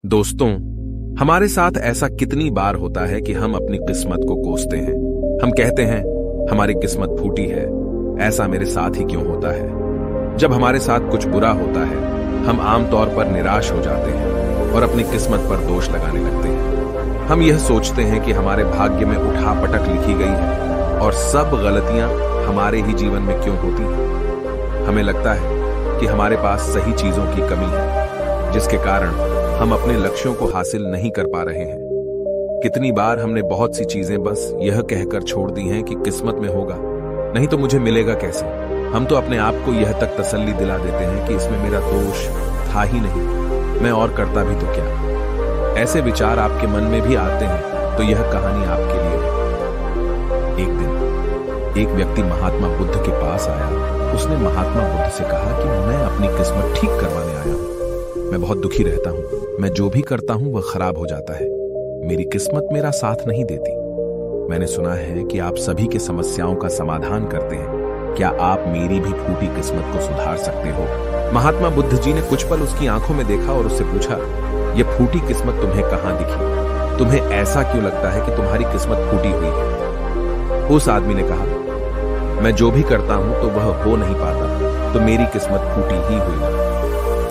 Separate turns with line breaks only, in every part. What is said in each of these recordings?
दोस्तों, हमारे साथ ऐसा कितनी बार होता है कि हम अपनी किस्मत को कोसते हैं। हम कहते हैं हमारी किस्मत फूटी है, ऐसा मेरे साथ ही क्यों होता है। जब हमारे साथ कुछ बुरा होता है हम आमतौर पर निराश हो जाते हैं और अपनी किस्मत पर दोष लगाने लगते हैं। हम यह सोचते हैं कि हमारे भाग्य में उठापटक लिखी गई है और सब गलतियां हमारे ही जीवन में क्यों होती हैं। हमें लगता है कि हमारे पास सही चीजों की कमी है, जिसके कारण हम अपने लक्ष्यों को हासिल नहीं कर पा रहे हैं। कितनी बार हमने बहुत सी चीजें बस यह कहकर छोड़ दी हैं कि किस्मत में होगा, नहीं तो मुझे मिलेगा कैसे। हम तो अपने आप को यह तक तसल्ली दिला देते हैं कि इसमें मेरा दोष था ही नहीं, मैं और करता भी तो क्या। ऐसे विचार आपके मन में भी आते हैं तो यह कहानी आपके लिए है। एक दिन एक व्यक्ति महात्मा बुद्ध के पास आया। उसने महात्मा बुद्ध से कहा कि मैं अपनी किस्मत ठीक करवाने आया हूं। मैं बहुत दुखी रहता हूं, मैं जो भी करता हूं वह खराब हो जाता है। मेरी किस्मत मेरा साथ नहीं देती। मैंने सुना है कि आप सभी के समस्याओं का समाधान करते हैं। क्या आप मेरी भी फूटी किस्मत को सुधार सकते हो? महात्मा बुद्ध जी ने कुछ पल उसकी आंखों में देखा और उससे पूछा, यह फूटी किस्मत तुम्हें कहां दिखी? तुम्हें ऐसा क्यों लगता है कि तुम्हारी किस्मत फूटी हुई है? उस आदमी ने कहा, मैं जो भी करता हूं तो वह हो नहीं पाता, तो मेरी किस्मत फूटी ही हुई है।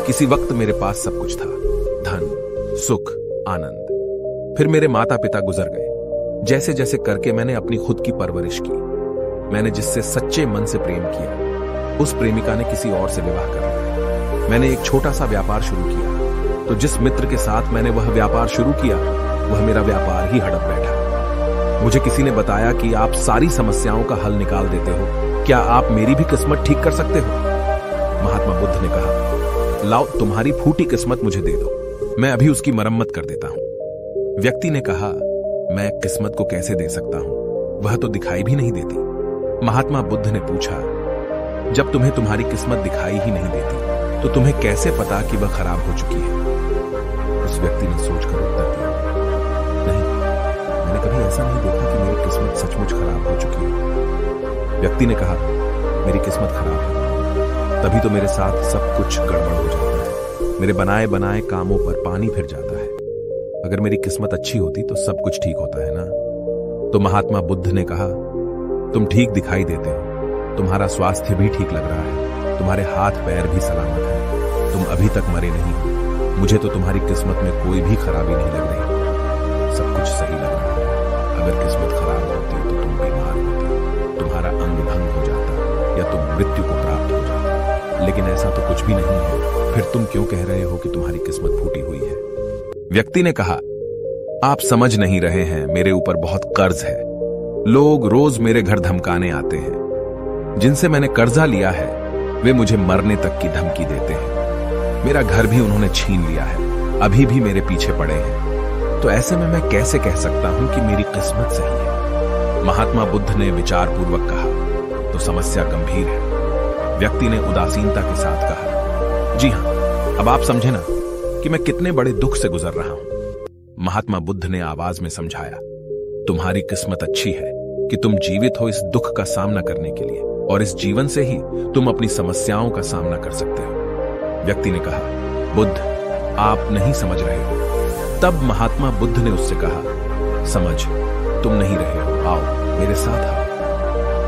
किसी वक्त मेरे पास सब कुछ था, धन, सुख, आनंद। फिर मेरे माता पिता गुजर गए। जैसे जैसे करके मैंने अपनी खुद की परवरिश की। मैंने जिससे सच्चे मन से प्रेम किया, उस प्रेमिका ने किसी और से विवाह कर लिया। मैंने एक छोटा सा व्यापार शुरू किया, तो जिस मित्र के साथ मैंने वह व्यापार शुरू किया वह मेरा व्यापार ही हड़प बैठा। मुझे किसी ने बताया कि आप सारी समस्याओं का हल निकाल देते हो, क्या आप मेरी भी किस्मत ठीक कर सकते हो? महात्मा बुद्ध ने कहा, लाओ तुम्हारी फूटी किस्मत मुझे दे दो, मैं अभी उसकी मरम्मत कर देता हूं। व्यक्ति ने कहा, मैं किस्मत को कैसे दे सकता हूं, वह तो दिखाई भी नहीं देती। महात्मा बुद्ध ने पूछा, जब तुम्हें तुम्हारी किस्मत दिखाई ही नहीं देती तो तुम्हें कैसे पता कि वह खराब हो चुकी है? उस व्यक्ति ने सोचकर उत्तर दिया, नहीं, मैंने कभी ऐसा नहीं देखा कि मेरी किस्मत सचमुच खराब हो चुकी है। व्यक्ति ने कहा, मेरी किस्मत खराब है, तभी तो मेरे साथ सब कुछ गड़बड़ हो जाता है। मेरे बनाए बनाए कामों पर पानी फिर जाता है। अगर मेरी किस्मत अच्छी होती तो सब कुछ ठीक होता है ना। तो महात्मा बुद्ध ने कहा, तुम ठीक दिखाई देते हो, तुम्हारा स्वास्थ्य भी ठीक लग रहा है, तुम्हारे हाथ पैर भी सलामत हैं, तुम अभी तक मरे नहीं हो। मुझे तो तुम्हारी किस्मत में कोई भी खराबी नहीं लग रही, सब कुछ सही लग रहा है। अगर किस्मत खराब होती तो तुम बीमार होती, तुम्हारा अंग भंग हो जाता या तुम मृत्यु को प्राप्त हो जाता। लेकिन ऐसा तो कुछ भी नहीं है, फिर तुम क्यों कह रहे हो कि तुम्हारी किस्मत फूटी हुई है? व्यक्ति ने कहा, आप समझ नहीं रहे हैं, मेरे ऊपर बहुत कर्ज है। लोग रोज मेरे घर धमकाने आते हैं। जिनसे मैंने कर्जा लिया है वे मुझे मरने तक की धमकी देते हैं। मेरा घर भी उन्होंने छीन लिया है, अभी भी मेरे पीछे पड़े हैं। तो ऐसे में मैं कैसे कह सकता हूं कि मेरी किस्मत सही है? महात्मा बुद्ध ने विचारपूर्वक कहा, तो समस्या गंभीर है। व्यक्ति ने उदासीनता के साथ कहा, जी हां, अब आप समझे ना कि मैं कितने बड़े दुख से गुजर रहा हूं। महात्मा बुद्ध ने आवाज में समझाया, तुम्हारी किस्मत अच्छी है कि तुम जीवित हो इस दुख का सामना करने के लिए, और इस जीवन से ही तुम अपनी समस्याओं का सामना कर सकते हो। व्यक्ति ने कहा, बुद्ध, आप नहीं समझ रहे हो। तब महात्मा बुद्ध ने उससे कहा, समझ तुम नहीं रहे हो, आओ मेरे साथ आओ।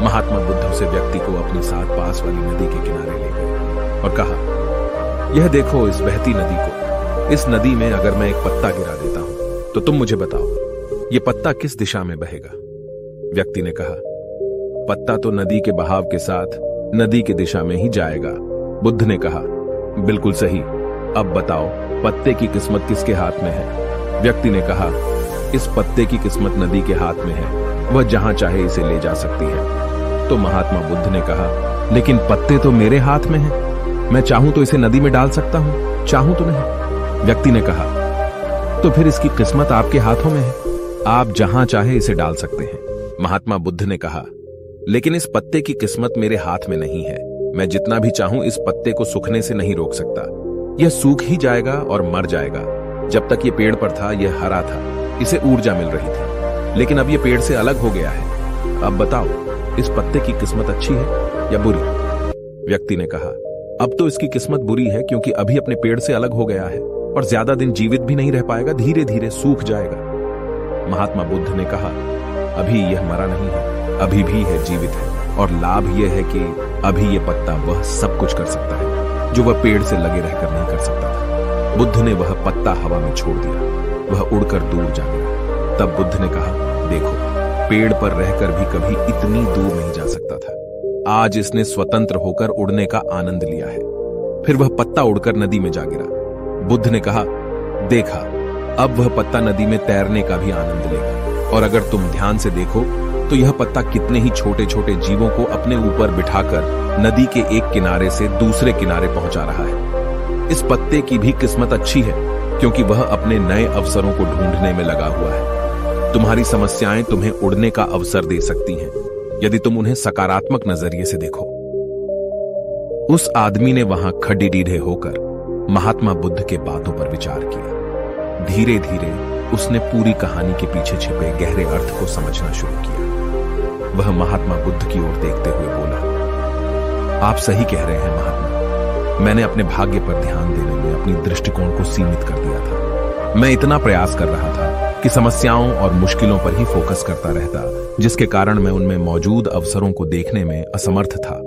महात्मा बुद्ध उसे व्यक्ति को अपने साथ पास वाली नदी के किनारे ले गए और कहा, यह देखो इस बहती नदी को। इस नदी में अगर मैं एक पत्ता गिरा देता हूं तो तुम मुझे बताओ, यह पत्ता किस दिशा में बहेगा? व्यक्ति ने कहा, पत्ता तो नदी के बहाव के साथ नदी की दिशा में ही जाएगा। बुद्ध ने कहा, बिल्कुल सही। अब बताओ, पत्ते की किस्मत किसके हाथ में है? व्यक्ति ने कहा, इस पत्ते की किस्मत नदी के हाथ में है, वह जहां चाहे इसे ले जा सकती है। तो महात्मा बुद्ध ने कहा, लेकिन पत्ते तो मेरे हाथ में हैं, मैं चाहूं तो इसे नदी में डाल सकता हूं, चाहूं तो नहीं। व्यक्ति ने कहा, तो फिर इसकी किस्मत आपके हाथों में है, आप जहां चाहे इसे डाल सकते हैं। महात्मा बुद्ध ने कहा, लेकिन इस पत्ते की किस्मत मेरे हाथ में नहीं है, मैं जितना भी चाहूं इस पत्ते को सूखने से नहीं रोक सकता। यह सूख ही जाएगा और मर जाएगा। जब तक ये पेड़ पर था यह हरा था, इसे ऊर्जा मिल रही थी, लेकिन अब यह पेड़ से अलग हो गया है। अब बताओ, इस पत्ते की किस्मत अच्छी है या बुरी? व्यक्ति ने कहा, अब तो इसकी किस्मत बुरी है क्योंकि अभी अपने पेड़ से अलग हो गया है और और ज्यादा दिन जीवित भी नहीं रह पाएगा, धीरे धीरे सूख जाएगा। महात्मा बुद्ध ने कहा, अभी यह मरा नहीं है, अभी भी है, जीवित है, और लाभ यह है कि अभी यह पत्ता वह सब कुछ कर सकता है जो वह पेड़ से लगे रहकर नहीं कर सकता था। बुद्ध ने वह पत्ता हवा में छोड़ दिया, वह उड़कर दूर जा गया। तब बुद्ध ने कहा, देखो, पेड़ पर रहकर भी कभी इतनी दूर नहीं जा सकता था, आज इसने स्वतंत्र होकर उड़ने का आनंद लिया है। फिर वह पत्ता उड़कर नदी में जा गिरा। बुद्ध ने कहा, देखा, अब वह पत्ता नदी में तैरने का भी आनंद लेगा, और अगर तुम ध्यान से देखो तो यह पत्ता कितने ही छोटे छोटे जीवों को अपने ऊपर बिठाकर नदी के एक किनारे से दूसरे किनारे पहुंचा रहा है। इस पत्ते की भी किस्मत अच्छी है, क्योंकि वह अपने नए अवसरों को ढूंढने में लगा हुआ है। तुम्हारी समस्याएं तुम्हें उड़ने का अवसर दे सकती हैं, यदि तुम उन्हें सकारात्मक नजरिए से देखो। उस आदमी ने वहां खड़ीडीढ़े होकर महात्मा बुद्ध के बातों पर विचार किया। धीरे धीरे उसने पूरी कहानी के पीछे छिपे गहरे अर्थ को समझना शुरू किया। वह महात्मा बुद्ध की ओर देखते हुए बोला, आप सही कह रहे हैं महात्मा, मैंने अपने भाग्य पर ध्यान देने में अपनी दृष्टिकोण को सीमित कर दिया था। मैं इतना प्रयास कर रहा था कि समस्याओं और मुश्किलों पर ही फोकस करता रहता, जिसके कारण मैं उनमें मौजूद अवसरों को देखने में असमर्थ था।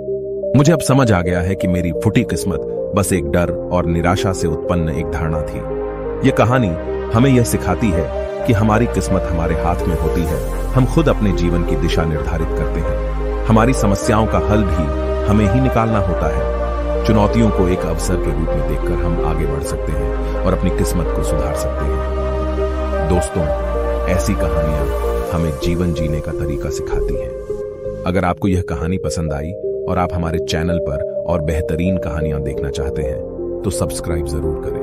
मुझे अब समझ आ गया है कि मेरी फूटी किस्मत बस एक डर और निराशा से उत्पन्न एक धारणा थी। यह कहानी हमें यह सिखाती है कि हमारी किस्मत हमारे हाथ में होती है, हम खुद अपने जीवन की दिशा निर्धारित करते हैं। हमारी समस्याओं का हल भी हमें ही निकालना होता है। चुनौतियों को एक अवसर के रूप में देखकर हम आगे बढ़ सकते हैं और अपनी किस्मत को सुधार सकते हैं। दोस्तों, ऐसी कहानियां हमें जीवन जीने का तरीका सिखाती हैं। अगर आपको यह कहानी पसंद आई और आप हमारे चैनल पर और बेहतरीन कहानियां देखना चाहते हैं तो सब्सक्राइब जरूर करें।